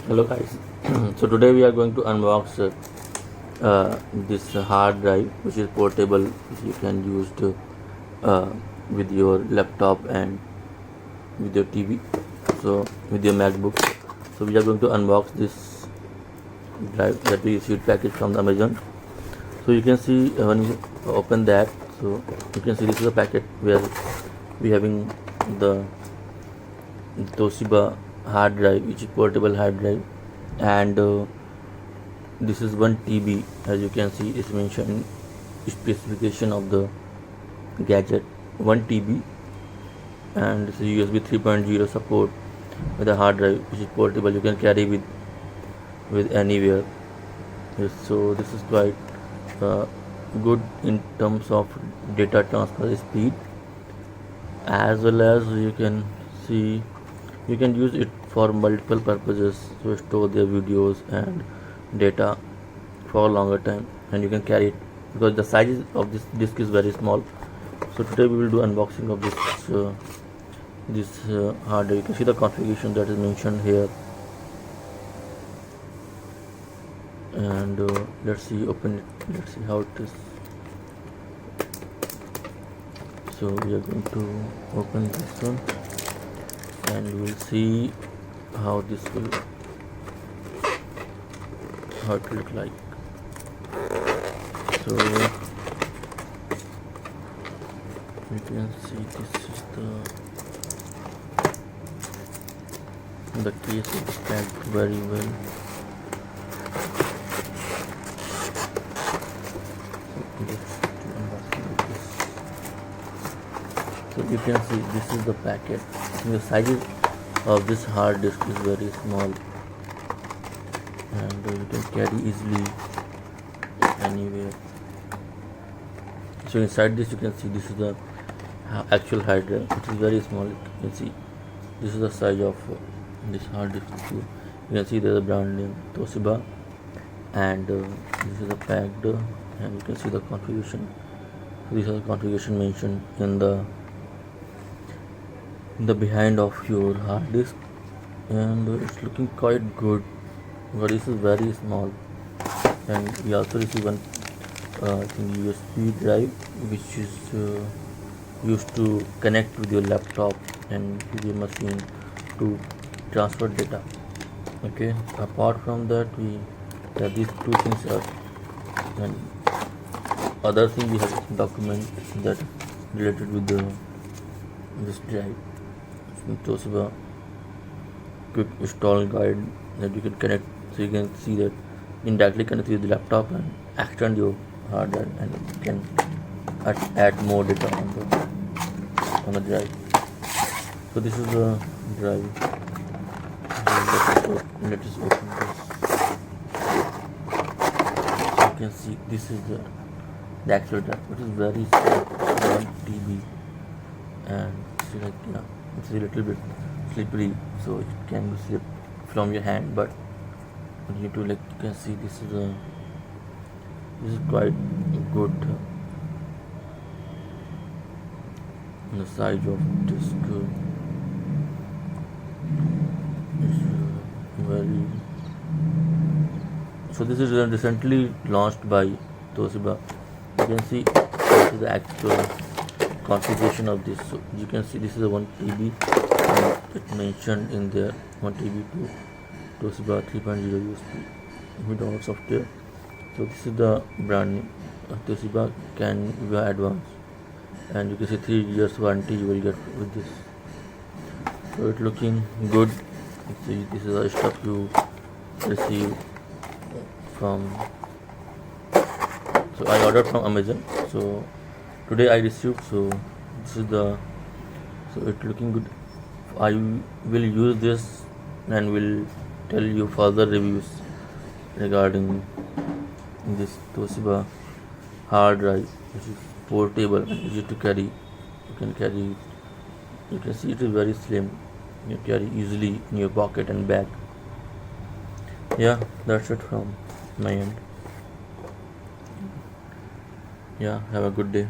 Hello guys. So today we are going to unbox this hard drive, which is portable, which you can use with your laptop and with your TV, so with your MacBook. So we are going to unbox this drive that we received package from the Amazon. So you can see when you open that, so you can see this is a packet where we having the Toshiba hard drive, which is portable hard drive, and this is 1 TB. As you can see, it's mentioned specification of the gadget 1 TB, and this is USB 3.0 support with a hard drive which is portable. You can carry with anywhere. Yes, so this is quite good in terms of data transfer speed, as well as you can see you can use it for multiple purposes to store their videos and data for a longer time, and you can carry it because the size of this disk is very small. So today we will do unboxing of this hard drive. You can see the configuration that is mentioned here, and let's see, open it, let's see how it is. So we are going to open this one and we'll see how it will look like. So you can see this is the case is packed very well. So you can see this is the packet. The size of this hard disk is very small, and you can carry easily anywhere. So inside this you can see this is the actual hard drive, which is very small. You can see this is the size of this hard disk. You can see there is a brand name Toshiba, and this is the packed, and you can see the configuration. These are the configuration mentioned in the behind of your hard disk, and it's looking quite good, but this is very small. And we also receive one USB drive, which is used to connect with your laptop and with your machine to transfer data. Okay, apart from that, we have these two things are, and other thing we have document that related with this drive. Toshiba quick install guide that you can connect, so you can see that indirectly connect with the laptop and extend your hard drive, and you can add more data on the drive. So this is the drive. Let us open this. So you can see this is the actual drive. It is very small, 1 TB, and it's like, yeah, it's a little bit slippery, so it can be slip from your hand, but you need to, like, you can see this is quite good. The size of disk is very. So this is recently launched by Toshiba. You can see this is the actual configuration of this. So you can see this is a 1 TB, and it mentioned in there 1 TB to Toshiba 3.0 USB download software. So this is the brand name Toshiba Canvio Advance, and you can see 3 years warranty you will get with this. So it's looking good. See, this is the stuff you receive from. So I ordered from Amazon. So today I received. So this is the. So it's looking good. I will use this and will tell you further reviews regarding this Toshiba hard drive, which is portable and easy to carry. You can carry. You can see it is very slim. You carry easily in your pocket and bag. Yeah, that's it from my end. Yeah, have a good day.